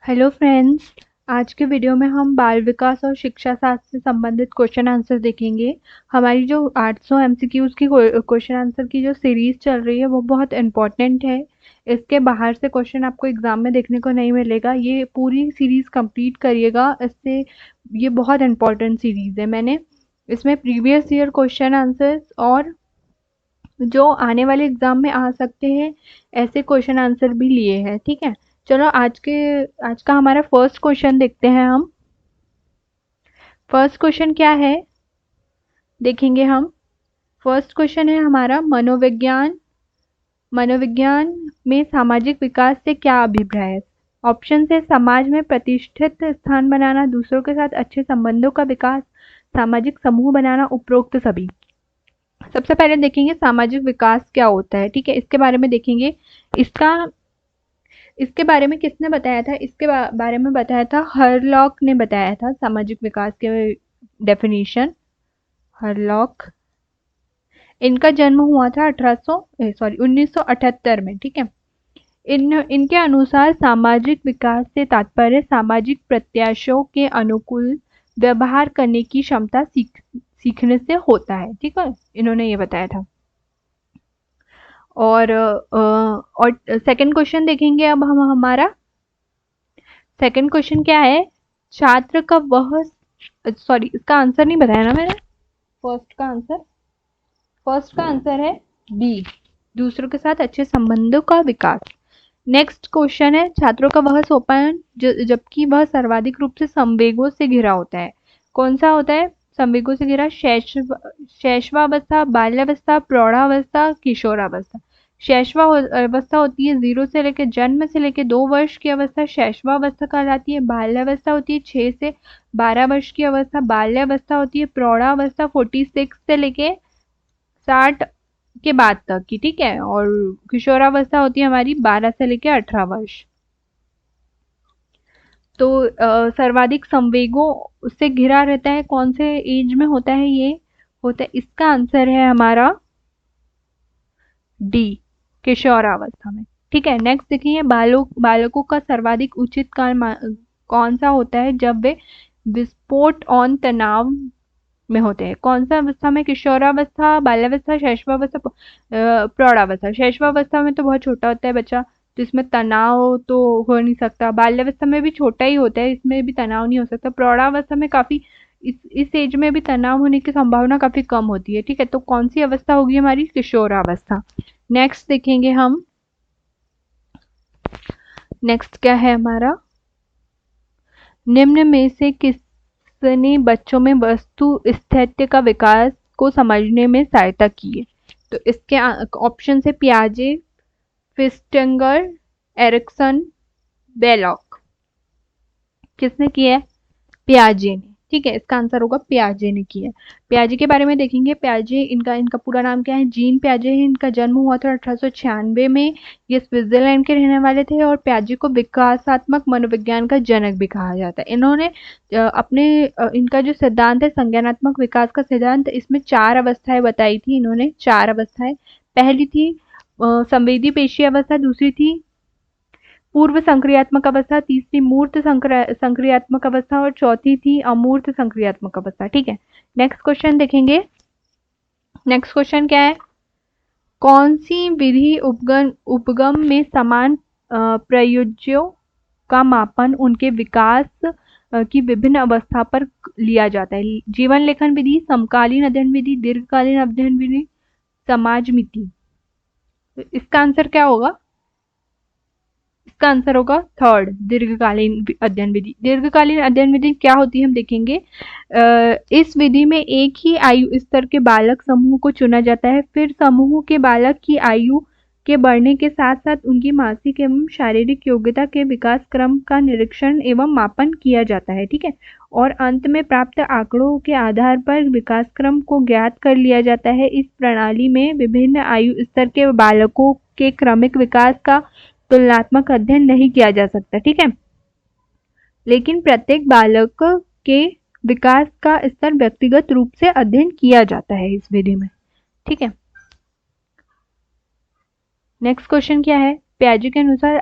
Hello friends. आज के video में हम बाल विकास और शिक्षा शास्त्र से संबंधित क्वेश्चन आंसर देखेंगे। हमारी जो 800 एमसीक्यूज की क्वेश्चन आंसर की जो सीरीज चल रही है वो बहुत इम्पोर्टेंट है। इसके बाहर से क्वेश्चन आपको एग्जाम में देखने को नहीं मिलेगा। ये पूरी सीरीज कंप्लीट करिएगा, इससे ये बहुत इम्पोर्टेंट सीरीज है। मैंने इसमें प्रीवियस ईयर क्वेश्चन आंसर्स और जो आने वाले एग्जाम में आ सकते हैं ऐसे क्वेश्चन आंसर भी लिए हैं। ठीक है, चलो आज का हमारा फर्स्ट क्वेश्चन देखते हैं हम। फर्स्ट क्वेश्चन क्या है देखेंगे हम। फर्स्ट क्वेश्चन है हमारा मनोविज्ञान में सामाजिक विकास से क्या अभिप्राय है। ऑप्शन है समाज में प्रतिष्ठित स्थान बनाना, दूसरों के साथ अच्छे संबंधों का विकास, सामाजिक समूह बनाना, उपरोक्त सभी। सबसे पहले देखेंगे सामाजिक विकास क्या होता है। ठीक है, इसके बारे में देखेंगे। इसके बारे में किसने बताया था? इसके बारे में बताया था हरलॉक ने बताया था सामाजिक विकास के डेफिनेशन। हरलॉक, इनका जन्म हुआ था 1978 में। ठीक है, इनके अनुसार सामाजिक विकास से तात्पर्य सामाजिक प्रत्याशों के अनुकूल व्यवहार करने की क्षमता सीखने से होता है। ठीक है, इन्होंने ये बताया था। और सेकंड क्वेश्चन देखेंगे अब हम। हमारा सेकंड क्वेश्चन क्या है? छात्र का वह सॉरी, इसका आंसर नहीं बताया ना मैंने। फर्स्ट का आंसर है बी, दूसरों के साथ अच्छे संबंधों का विकास। नेक्स्ट क्वेश्चन है छात्रों का वह सोपान जबकि वह सर्वाधिक रूप से संवेगों से घिरा होता है। कौन सा होता है संवेगों से घिरा? शैशवावस्था, बाल्यावस्था, प्रौढ़ावस्था, किशोरावस्था। शैशवावस्था होती है 0 से लेकर जन्म से लेकर 2 वर्ष की अवस्था, शैशवावस्था कहलाती है। बाल्यावस्था होती है 6 से 12 वर्ष की अवस्था, बाल्यावस्था होती है। प्रौढ़ावस्था 46 से लेके 60 के बाद तक की। ठीक है, और किशोरावस्था होती है हमारी 12 से लेकर 18 वर्ष। तो सर्वाधिक संवेगों से घिरा रहता है, कौन से एज में होता है? ये होता है, इसका आंसर है हमारा डी, किशोरावस्था में। ठीक है, नेक्स्ट देखिए बालकों का सर्वाधिक उचित काल कौन सा होता है? जब वे विस्फोट और तनाव में होते हैं। कौन सा अवस्था में? किशोरावस्था, बाल्यावस्था, शैशवावस्था, प्रौढ़ावस्था। शैशवावस्था में तो बहुत छोटा होता है बच्चा, तो इसमें तनाव तो हो नहीं सकता। बाल्यावस्था में भी छोटा ही होता है, इसमें भी तनाव नहीं हो सकता। प्रौढ़ावस्था में काफी इस एज में भी तनाव होने की संभावना काफी कम होती है। ठीक है, तो कौन सी अवस्था होगी हमारी? किशोरावस्था। नेक्स्ट देखेंगे हम। नेक्स्ट क्या है हमारा? निम्न में से किसने बच्चों में वस्तु स्थित्य का विकास को समझने में सहायता की है? तो इसके ऑप्शन है पियाजे, फिस्टिंगर, एरिक्सन, बेलॉक। किसने किया है? पियाजे ने। ठीक है, इसका आंसर होगा पियाजे ने किया है। पियाजे के बारे में देखेंगे। पियाजे, इनका पूरा नाम क्या है? जीन पियाजे है। इनका जन्म हुआ था 1896 में। ये स्विट्जरलैंड के रहने वाले थे और पियाजे को विकासात्मक मनोविज्ञान का जनक भी कहा जाता है। इन्होंने इनका जो सिद्धांत है संज्ञानात्मक विकास का सिद्धांत, इसमें 4 अवस्थाएं बताई थी इन्होंने। 4 अवस्थाएं। पहली थी संवेदी पेशी अवस्था, दूसरी थी पूर्व संक्रियात्मक अवस्था, तीसरी मूर्त संक्रियात्मक अवस्था और चौथी थी अमूर्त संक्रियात्मक अवस्था। ठीक है, नेक्स्ट क्वेश्चन देखेंगे। नेक्स्ट क्वेश्चन क्या है? कौन सी विधि उपगम में समान प्रयोज्यों का मापन उनके विकास की विभिन्न अवस्था पर लिया जाता है? जीवन लेखन विधि, समकालीन अध्ययन विधि, दीर्घकालीन अध्ययन विधि, समाज मिति। इसका आंसर क्या होगा? इसका आंसर होगा थर्ड, दीर्घकालीन अध्ययन विधि। दीर्घकालीन अध्ययन विधि क्या होती है हम देखेंगे। इस विधि में एक ही आयु स्तर के बालक समूह को चुना जाता है, फिर समूह के बालक की आयु के बढ़ने के साथ साथ उनकी मानसिक एवं शारीरिक योग्यता के विकास क्रम का निरीक्षण एवं मापन किया जाता है। ठीक है, और अंत में प्राप्त आंकड़ों के आधार पर विकास क्रम को ज्ञात कर लिया जाता है। इस प्रणाली में विभिन्न आयु स्तर के बालकों के क्रमिक विकास का तुलनात्मक अध्ययन नहीं किया जा सकता। ठीक है, लेकिन प्रत्येक बालक के विकास का स्तर व्यक्तिगत रूप से अध्ययन किया जाता है इस विधि में। ठीक है, नेक्स्ट क्वेश्चन क्या है? पियाजे के अनुसार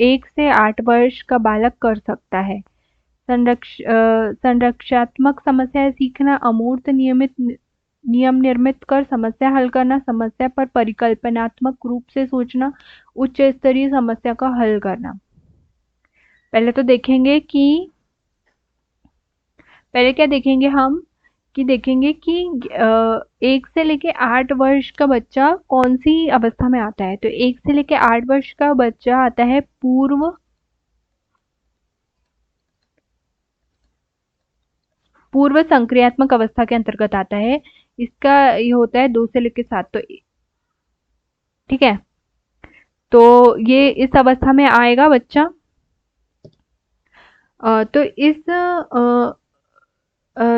1 से 8 वर्ष का बालक कर सकता है? संरक्षात्मक समस्याएं सीखना, अमूर्त नियम निर्मित कर समस्या हल करना, समस्या पर परिकल्पनात्मक रूप से सोचना, उच्च स्तरीय समस्या का हल करना। पहले तो देखेंगे कि पहले क्या देखेंगे हम कि देखेंगे कि 1 से लेके 8 वर्ष का बच्चा कौन सी अवस्था में आता है। तो 1 से लेके 8 वर्ष का बच्चा आता है पूर्व संक्रियात्मक अवस्था के अंतर्गत आता है। इसका ये होता है 2 से लेके 7। तो ठीक है, तो ये इस अवस्था में आएगा बच्चा। तो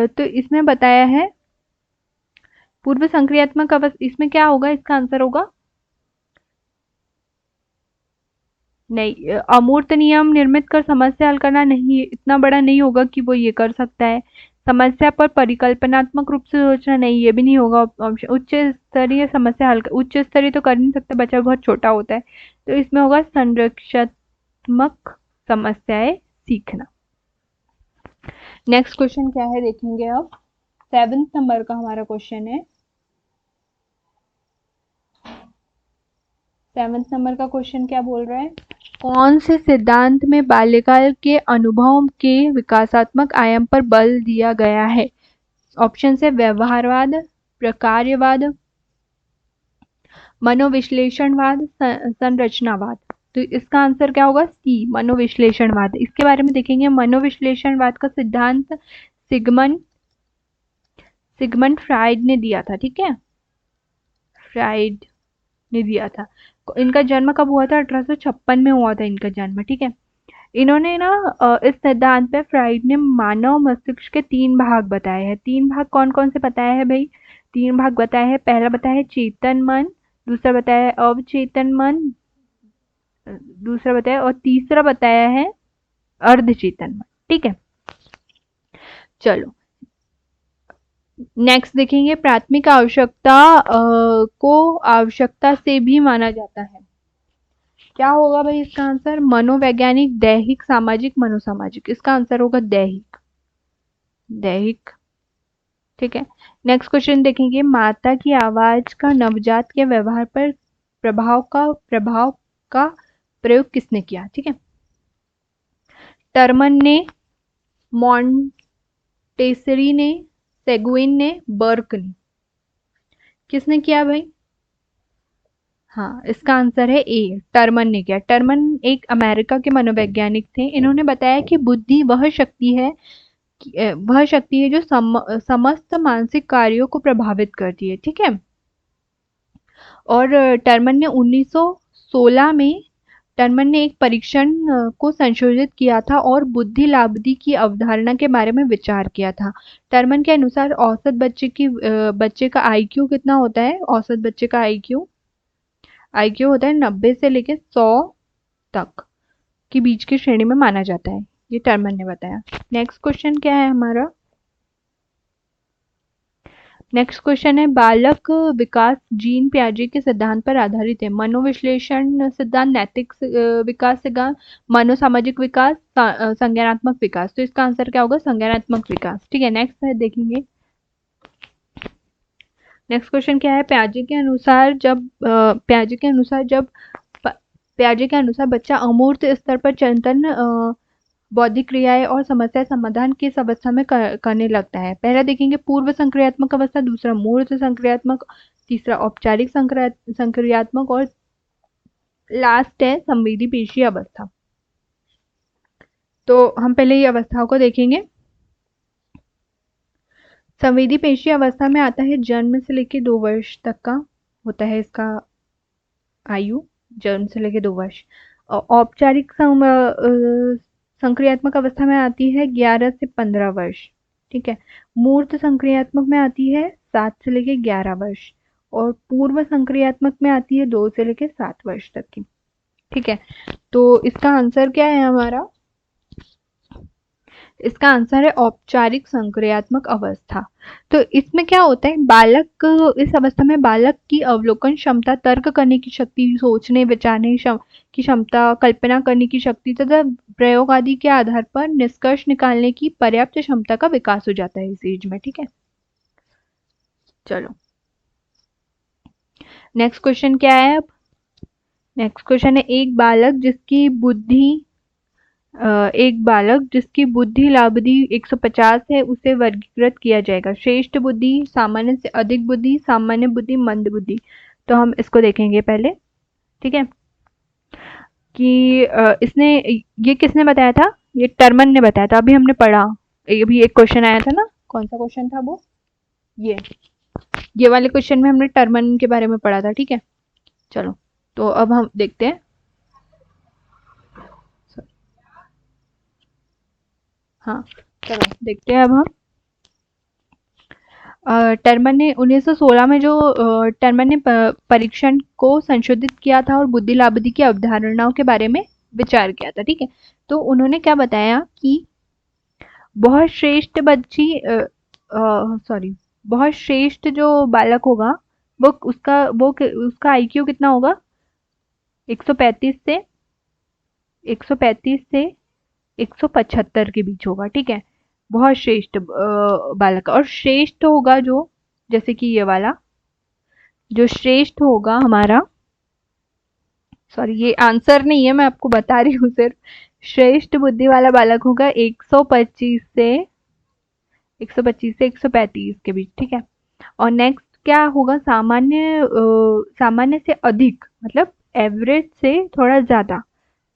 तो इसमें बताया है पूर्व संक्रियात्मक अवस्था, इसमें क्या होगा, इसका आंसर होगा नहीं, अमूर्त नियम निर्मित कर समस्या हल करना नहीं, इतना बड़ा नहीं होगा कि वो ये कर सकता है। समस्या पर परिकल्पनात्मक रूप से सोचना नहीं, ये भी नहीं होगा ऑप्शन। उच्च स्तरीय समस्या हल, उच्च स्तरीय तो कर नहीं सकता, बच्चा बहुत छोटा होता है। तो इसमें होगा संरक्षात्मक समस्याएं सीखना। नेक्स्ट क्वेश्चन क्या है देखेंगे अब। 7 नंबर का हमारा क्वेश्चन है। 7 नंबर का क्वेश्चन क्या बोल रहा है, कौन से सिद्धांत में बाल्यकाल के अनुभव के विकासात्मक आयाम पर बल दिया गया है? ऑप्शन है व्यवहारवाद, प्रकार्यवाद, मनोविश्लेषणवाद, संरचनावाद। तो इसका आंसर क्या होगा, सी, मनोविश्लेषणवाद। इसके बारे में देखेंगे। मनोविश्लेषणवाद का सिद्धांत सिगमंड फ्राइड ने दिया था। ठीक है, फ्राइड ने दिया था। इनका जन्म कब हुआ था, 1856 में हुआ था इनका जन्म। ठीक है, इन्होंने ना इस सिद्धांत पे फ्राइड ने मानव मस्तिष्क के 3 भाग बताए हैं। 3 भाग कौन कौन से बताए हैं भाई? 3 भाग बताए हैं। पहला बताया है चेतन मन, दूसरा बताया है अवचेतन मन, दूसरा बताया, और तीसरा बताया है अर्धचेतन मन। ठीक है, चलो नेक्स्ट देखेंगे। प्राथमिक आवश्यकता को आवश्यकता से भी माना जाता है। क्या होगा भाई इसका आंसर? मनोवैज्ञानिक, दैहिक, सामाजिक, मनोसामाजिक। इसका आंसर होगा दैहिक, दैहिक। ठीक है, नेक्स्ट क्वेश्चन देखेंगे। माता की आवाज का नवजात के व्यवहार पर प्रभाव का प्रयोग किसने किया? ठीक है, टर्मन ने, मॉन्टेसरी ने, सेगुइन ने, बर्क ने। किसने किया भाई? हाँ, इसका आंसर है ए, टर्मन ने किया। टर्मन एक अमेरिका के मनोवैज्ञानिक थे। इन्होंने बताया कि बुद्धि वह शक्ति है जो समस्त मानसिक कार्यों को प्रभावित करती है। ठीक है, और टर्मन ने 1916 में टर्मन ने एक परीक्षण को संशोधित किया था और बुद्धि लाब्धि की अवधारणा के बारे में विचार किया था। टर्मन के अनुसार औसत बच्चे का आईक्यू कितना होता है? औसत बच्चे का आईक्यू होता है 90 से लेकर 100 तक के बीच की श्रेणी में माना जाता है। ये टर्मन ने बताया। नेक्स्ट क्वेश्चन क्या है हमारा? नेक्स्ट क्वेश्चन है, बालक विकास जीन पियाजे के सिद्धांत पर आधारित है। मनोविश्लेषण सिद्धांत, नैतिक विकास सिद्धांत, मनोसामाजिक विकास, संज्ञानात्मक विकास। तो इसका आंसर क्या होगा? संज्ञानात्मक विकास। ठीक है, नेक्स्ट है देखेंगे। नेक्स्ट क्वेश्चन क्या है, पियाजे के अनुसार बच्चा अमूर्त स्तर पर चिंतन, बौद्धिक क्रियाएं और समस्या समाधान किस अवस्था में करने लगता है? पहला देखेंगे पूर्व संक्रियात्मक अवस्था, दूसरा मूर्त संक्रियात्मक, तीसरा औपचारिक संक्रियात्मक, और लास्ट है संवेदी पेशी अवस्था। तो हम पहले ये अवस्थाओं को देखेंगे। संवेदी पेशी अवस्था में आता है जन्म से लेकर 2 वर्ष तक का होता है इसका आयु, जन्म से लेकर 2 वर्ष। औपचारिक संक्रियात्मक अवस्था में आती है 11 से 15 वर्ष। ठीक है, मूर्त संक्रियात्मक में आती है 7 से लेकर 11 वर्ष, और पूर्व संक्रियात्मक में आती है 2 से लेकर 7 वर्ष तक की। ठीक है, तो इसका आंसर क्या है हमारा? इसका आंसर है औपचारिक संक्रियात्मक अवस्था। तो इसमें क्या होता है, बालक, इस अवस्था में बालक की अवलोकन क्षमता, तर्क करने की शक्ति, सोचने विचारने की क्षमता, कल्पना करने की शक्ति तथा प्रयोग आदि के आधार पर निष्कर्ष निकालने की पर्याप्त क्षमता का विकास हो जाता है इस एज में। ठीक है, चलो नेक्स्ट क्वेश्चन क्या है अब। नेक्स्ट क्वेश्चन है, एक बालक जिसकी बुद्धि लाब्धि 150 है उसे वर्गीकृत किया जाएगा। श्रेष्ठ बुद्धि, सामान्य से अधिक बुद्धि, सामान्य बुद्धि, मंद बुद्धि। तो हम इसको देखेंगे पहले। ठीक है, कि इसने, ये किसने बताया था, ये टर्मन ने बताया था, अभी हमने पढ़ा, अभी एक क्वेश्चन आया था ना, कौन सा क्वेश्चन था वो, ये वाले क्वेश्चन में हमने टर्मन के बारे में पढ़ा था। ठीक है, चलो तो अब हम देखते हैं। हाँ, चलो देखते हैं अब हम। टर्मन ने 1916 में जो टर्मन ने परीक्षण को संशोधित किया था और बुद्धि लाब्धि की अवधारणाओं के बारे में विचार किया था। ठीक है, तो उन्होंने क्या बताया कि बहुत श्रेष्ठ बच्ची सॉरी बहुत श्रेष्ठ जो बालक होगा उसका आईक्यू कितना होगा, 135 से 175 के बीच होगा। ठीक है, बहुत श्रेष्ठ बालक, और श्रेष्ठ होगा जो, जैसे कि ये वाला जो श्रेष्ठ होगा हमारा, सॉरी ये आंसर नहीं है, मैं आपको बता रही हूँ सिर्फ, श्रेष्ठ बुद्धि वाला बालक होगा 125 से 135 के बीच। ठीक है, और नेक्स्ट क्या होगा, सामान्य से अधिक, मतलब एवरेज से थोड़ा ज्यादा,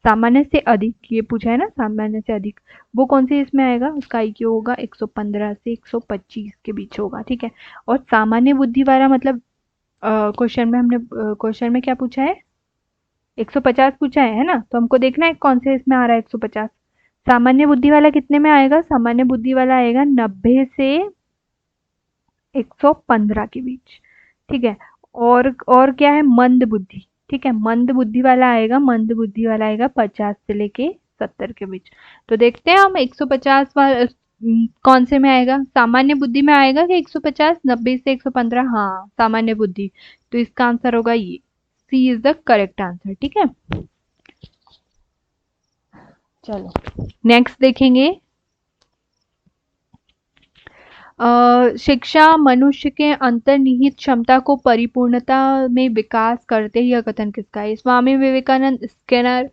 सामान्य से अधिक, ये पूछा है ना, सामान्य से अधिक, वो कौन से इसमें आएगा, उसका आईक्यू होगा 115 से 125 के बीच होगा। ठीक है, और सामान्य बुद्धि वाला मतलब क्वेश्चन में क्या पूछा है, 150 पूछा है ना, तो हमको देखना है कौन से इसमें आ रहा है 150। सामान्य बुद्धि वाला कितने में आएगा, सामान्य बुद्धि वाला आएगा 90 से 115 के बीच। ठीक है, और क्या है, मंद बुद्धि। ठीक है, मंद बुद्धि वाला आएगा 50 से लेके 70 के बीच। तो देखते हैं हम 150 वाला कौन से में आएगा, सामान्य बुद्धि में आएगा कि 150, 90 से 115, हाँ सामान्य बुद्धि, तो इसका आंसर होगा ये, सी इज द करेक्ट आंसर। ठीक है, चलो नेक्स्ट देखेंगे। शिक्षा मनुष्य के अंतर्निहित क्षमता को परिपूर्णता में विकास करते ही, यह कथन किसका है, स्वामी विवेकानंद, स्किनर,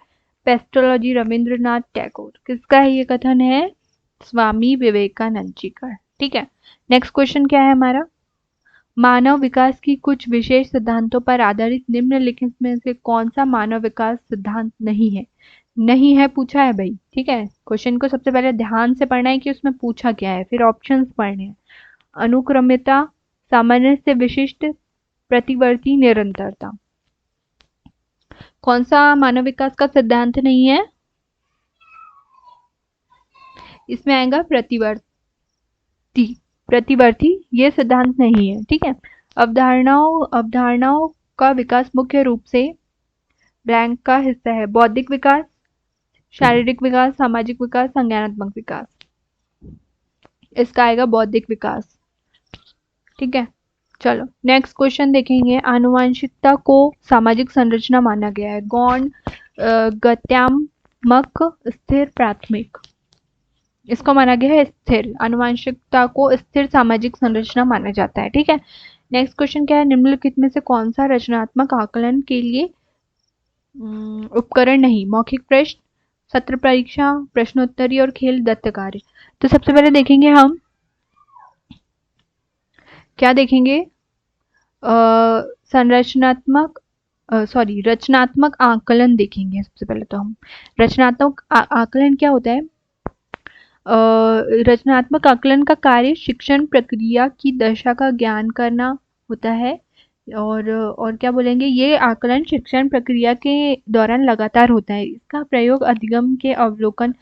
पेस्टोलॉजी, रविंद्रनाथ टैगोर। किसका है ये कथन है, स्वामी विवेकानंद जी का। ठीक है, नेक्स्ट क्वेश्चन क्या है हमारा, मानव विकास की कुछ विशेष सिद्धांतों पर आधारित निम्नलिखित में से कौन सा मानव विकास सिद्धांत नहीं है पूछा है भाई। ठीक है, क्वेश्चन को सबसे पहले ध्यान से पढ़ना है कि उसमें पूछा क्या है, फिर ऑप्शंस पढ़ने हैं। अनुक्रमिता, सामान्य से विशिष्ट, प्रतिवर्ती, निरंतरता। कौन सा मानव विकास का सिद्धांत नहीं है, इसमें आएगा प्रतिवर्ती, ये सिद्धांत नहीं है। ठीक है, अवधारणाओं का विकास मुख्य रूप से ब्लैंक का हिस्सा है, बौद्धिक विकास, शारीरिक विकास, सामाजिक विकास, संज्ञानात्मक विकास। इसका आएगा बौद्धिक विकास। ठीक है, चलो नेक्स्ट क्वेश्चन देखेंगे। आनुवंशिकता को सामाजिक संरचना माना गया है, गौण, गत्यात्मक, स्थिर, प्राथमिक। इसको माना गया है स्थिर, आनुवंशिकता को स्थिर सामाजिक संरचना माना जाता है। ठीक है, नेक्स्ट क्वेश्चन क्या है, निम्नलिखित में से कौन सा रचनात्मक आकलन के लिए उपकरण नहीं, मौखिक प्रश्न, सत्र परीक्षा, प्रश्नोत्तरी और खेल दत्त कार्य। तो सबसे पहले देखेंगे हम, क्या देखेंगे, संरचनात्मक रचनात्मक आकलन देखेंगे। सबसे पहले तो हम रचनात्मक आकलन क्या होता है, रचनात्मक आकलन का कार्य शिक्षण प्रक्रिया की दशा का ज्ञान करना होता है, और क्या बोलेंगे, ये आकलन शिक्षण प्रक्रिया के दौरान लगातार होता है। इसका प्रयोग अधिगम के अवलोकन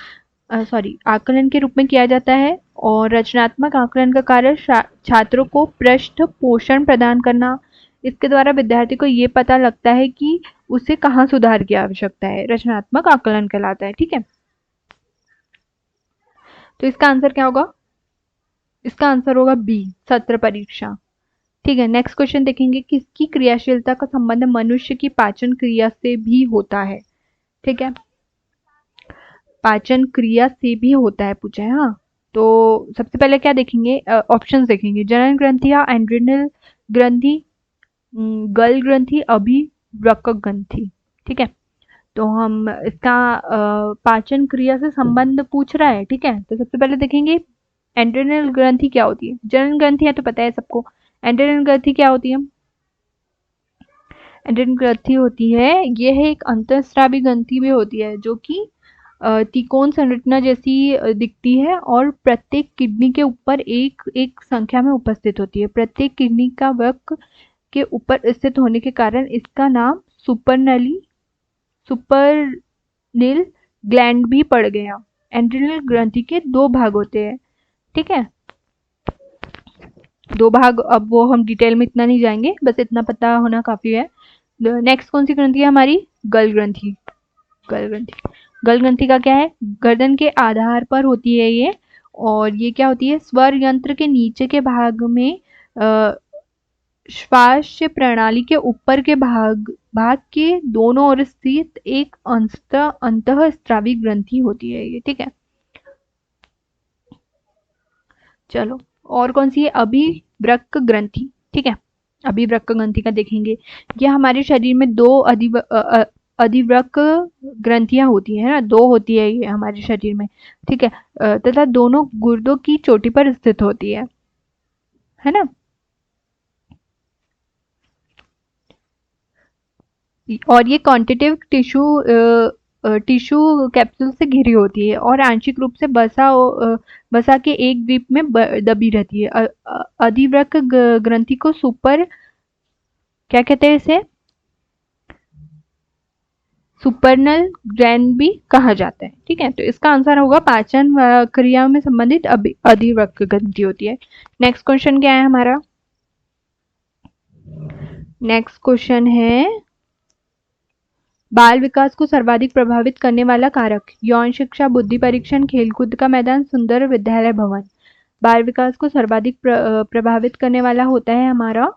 आकलन के रूप में किया जाता है, और रचनात्मक आकलन का कार्य छात्रों को पृष्ठ पोषण प्रदान करना। इसके द्वारा विद्यार्थी को ये पता लगता है कि उसे कहाँ सुधार की आवश्यकता है, रचनात्मक आकलन कहलाता है। ठीक है, तो इसका आंसर क्या होगा? इसका आंसर होगा बी, सत्र परीक्षा। ठीक है, नेक्स्ट क्वेश्चन देखेंगे, किसकी क्रियाशीलता का संबंध मनुष्य की पाचन क्रिया से भी होता है? ठीक है, पाचन क्रिया से भी होता है पूछा है। हाँ, तो सबसे पहले क्या देखेंगे, ऑप्शंस देखेंगे, जनन ग्रंथि या एंड्रिनल ग्रंथि, गल ग्रंथि, अभिव्रक ग्रंथि। ठीक है, तो हम इसका पाचन क्रिया से संबंध पूछ रहा है। ठीक है, तो सबसे पहले देखेंगे एंड्रिनल ग्रंथि क्या होती है। जनन ग्रंथि है तो पता है सबको, एंड्रिनल ग्रंथि क्या होती है? एंड्रिनल ग्रंथि होती है, यह एक अंतःस्रावी ग्रंथि भी होती है जो कि त्रिकोण संरचना जैसी दिखती है और प्रत्येक किडनी के ऊपर एक एक संख्या में उपस्थित होती है। प्रत्येक किडनी का वृक्क के ऊपर स्थित होने के कारण इसका नाम सुपरनिल ग्लैंड भी पड़ गया। एंड्रिनल ग्रंथि के दो भाग होते हैं। ठीक है, दो भाग, अब वो हम डिटेल में इतना नहीं जाएंगे, बस इतना पता होना काफी है। नेक्स्ट कौन सी ग्रंथि है हमारी? गल ग्रंथि। गल ग्रंथि, गल ग्रंथि का क्या है, गर्दन के आधार पर होती है ये, और ये क्या होती है, स्वर यंत्र के नीचे के भाग में श्वास प्रणाली के ऊपर के भाग भाग के दोनों ओर स्थित एक अंतःस्रावी ग्रंथि होती है ये। ठीक है, चलो, और कौन सी है? अभिव्रक ग्रंथि। ठीक है, अभिव्रक ग्रंथि का देखेंगे, यह हमारे शरीर में दो अधिव्रक ग्रंथियां होती है ना, दो होती है ये हमारे शरीर में। ठीक है, तथा दोनों गुर्दों की चोटी पर स्थित होती है ना। और ये कॉन्टिटिव टिश्यू कैप्सूल से घिरी होती है और आंशिक रूप से बसा के एक द्वीप में दबी रहती है। अधिवृक्क ग्रंथि को सुपर, क्या कहते हैं इसे, सुपरनल ग्लैंड भी कहा जाता है। ठीक है, तो इसका आंसर होगा पाचन क्रिया में संबंधित अधिवृक्क ग्रंथि होती है। नेक्स्ट क्वेश्चन क्या है हमारा? नेक्स्ट क्वेश्चन है, बाल विकास को सर्वाधिक प्रभावित करने वाला कारक, यौन शिक्षा, बुद्धि परीक्षण, खेलकूद का मैदान, सुंदर विद्यालय भवन। बाल विकास को सर्वाधिक प्रभावित करने वाला होता है हमारा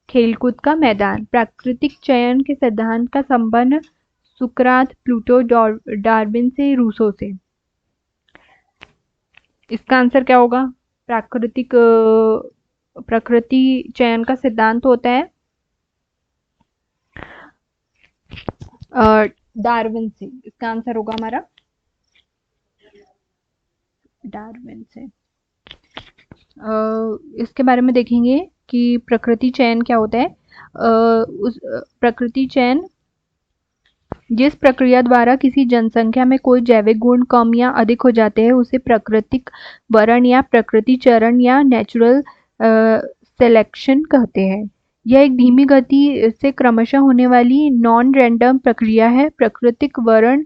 खेलकूद का मैदान। प्राकृतिक चयन के सिद्धांत का संबंध सुकरात, प्लूटो, डार्विन से, रूसो से। इसका आंसर क्या होगा? प्रकृति चयन का सिद्धांत होता है डार्विन से। इसका आंसर होगा हमारा डार्विन से। इसके बारे में देखेंगे कि प्रकृति चयन क्या होता है। उस प्रकृति चयन जिस प्रक्रिया द्वारा किसी जनसंख्या में कोई जैविक गुण कम या अधिक हो जाते हैं उसे प्राकृतिक वरण या प्रकृति चरण या नेचुरल सिलेक्शन कहते हैं। यह एक धीमी गति से क्रमशः होने वाली नॉन रैंडम प्रक्रिया है। प्राकृतिक वरण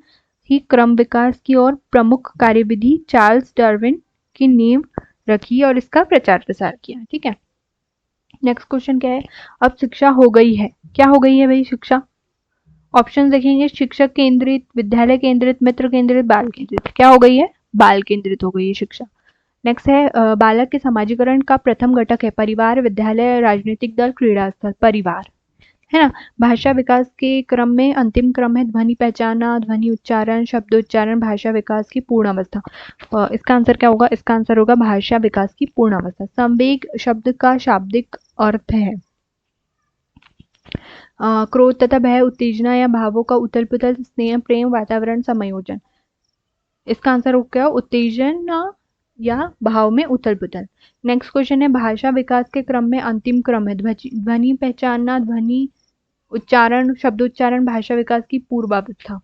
ही क्रम विकास की ओर प्रमुख कार्यविधि चार्ल्स डार्विन की नींव रखी और इसका प्रचार प्रसार किया। ठीक है, नेक्स्ट क्वेश्चन क्या है? अब शिक्षा हो गई है, क्या हो गई है भाई शिक्षा? ऑप्शन देखेंगे, शिक्षक केंद्रित, विद्यालय केंद्रित, मित्र केंद्रित, बाल केंद्रित। क्या हो गई है? बाल केंद्रित हो गई है शिक्षा। नेक्स्ट है, बालक के समाजीकरण का प्रथम घटक है परिवार, विद्यालय, राजनीतिक दल, क्रीड़ा स्थल। परिवार, है ना। भाषा विकास के क्रम में अंतिम क्रम है ध्वनि पहचाना, ध्वनि उच्चारण, शब्दोच्चारण, भाषा विकास की पूर्ण अवस्था। इसका आंसर क्या होगा? इसका आंसर होगा भाषा विकास की पूर्ण अवस्था। संवेग शब्द का शाब्दिक अर्थ है क्रोध तथा भय, उत्तेजना या भावों का उथल पुथल, स्नेह, प्रेम, वातावरण, समायोजन। इसका आंसर हो गया उत्तेजना या भाव में उथल पुथल। नेक्स्ट क्वेश्चन है, भाषा विकास के क्रम में अंतिम क्रम है ध्वनि पहचानना, ध्वनि उच्चारण, शब्दोच्चारण, भाषा विकास की पूर्वावस्था।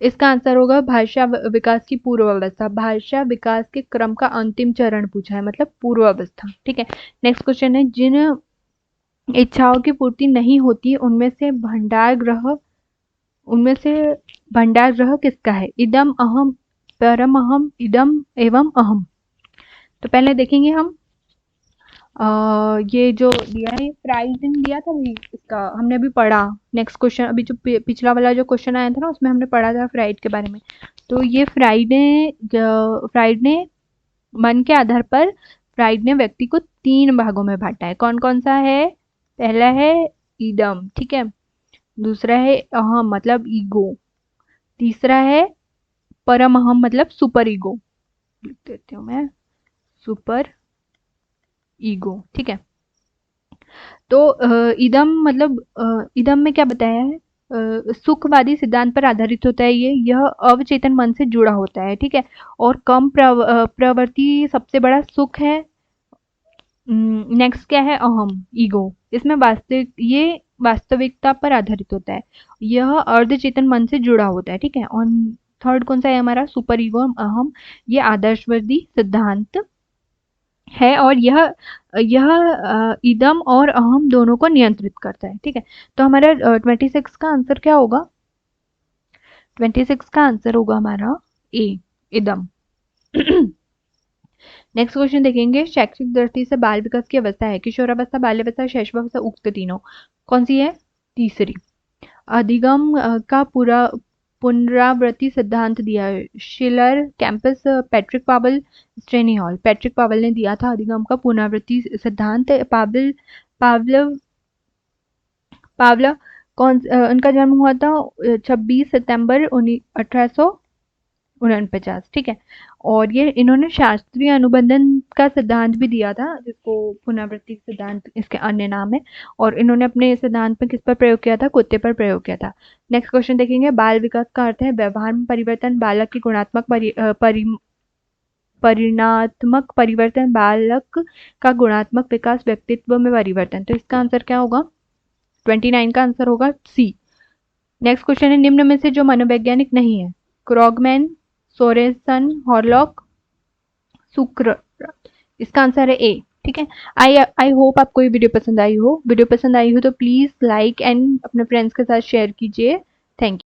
इसका आंसर होगा भाषा विकास की पूर्वावस्था। भाषा विकास के क्रम का अंतिम चरण पूछा है, मतलब पूर्वावस्था। ठीक है, नेक्स्ट क्वेश्चन है, जिन इच्छाओं की पूर्ति नहीं होती उनमें से भंडार ग्रह किसका है? इदम, अहम, परम अहम, इदम एवं अहम। तो पहले देखेंगे हम ये जो दिया है, प्राइस दिन दिया था भाई, इसका हमने अभी पढ़ा। नेक्स्ट क्वेश्चन, अभी जो पिछला वाला जो क्वेश्चन आया था ना उसमें हमने पढ़ा था फ्राइड के बारे में। तो ये फ्राइड ने मन के आधार पर फ्राइड ने व्यक्ति को 3 भागों में बांटा है। कौन कौन सा है? पहला है ईदम, ठीक है। दूसरा है अहम मतलब ईगो। तीसरा है परम अहम मतलब सुपर ईगो। लिख देती हूँ मैं, सुपर ईगो, ठीक है। तो इदम मतलब इदम में क्या बताया है? सुखवादी सिद्धांत पर आधारित होता है ये। यह अवचेतन मन से जुड़ा होता है, ठीक है। और कम प्रवृत्ति सबसे बड़ा सुख है। नेक्स्ट क्या है? अहम, ईगो। इसमें वास्तविकता पर आधारित होता है। यह अर्धचेतन मन से जुड़ा होता है, ठीक है। और थर्ड कौन सा है हमारा? सुपर ईगो, अहम। ये आदर्शवादी सिद्धांत है और यह इदम और अहम दोनों को नियंत्रित करता है, ठीक है। तो हमारा 26 का आंसर क्या होगा? 26 का आंसर होगा हमारा ए, इदम। नेक्स्ट क्वेश्चन देखेंगे। शैक्षिक दृष्टि से बाल विकास की अवस्था है किशोरावस्था, बाल्यावस्था, शैशवावस्था, उक्त तीनों। कौन सी है? तीसरी। अधिगम का पूरा पुनरावृत्ति सिद्धांत दिया है शिलर, कैंपस, पैट्रिक पावल, स्ट्रेनी हॉल। पैट्रिक पावल ने दिया था अधिगम का पुनरावृत्ति सिद्धांत। पावलव पावला उनका जन्म हुआ था 26 सितंबर 1849, ठीक है। और ये इन्होंने शास्त्रीय अनुबंधन का सिद्धांत भी दिया था, जिसको पुनरावृत्ति सिद्धांत इसके अन्य नाम है। और इन्होंने अपने सिद्धांत में किस पर प्रयोग किया था? कुत्ते पर प्रयोग किया था। नेक्स्ट क्वेश्चन देखेंगे। बाल विकास का अर्थ है व्यवहार में परिवर्तन, बालक की गुणात्मक परिणात्मक परिवर्तन, बालक का गुणात्मक विकास, व्यक्तित्व में परिवर्तन। तो इसका आंसर क्या होगा? 29 का आंसर होगा सी। नेक्स्ट क्वेश्चन है। निम्न में से जो मनोवैज्ञानिक नहीं है? क्रॉगमैन, सोरेसन, हॉरलॉक, सुक्र। इसका आंसर है ए, ठीक है। आई होप आपको ये वीडियो पसंद आई हो। वीडियो पसंद आई हो तो प्लीज लाइक एंड अपने फ्रेंड्स के साथ शेयर कीजिए। Thank you.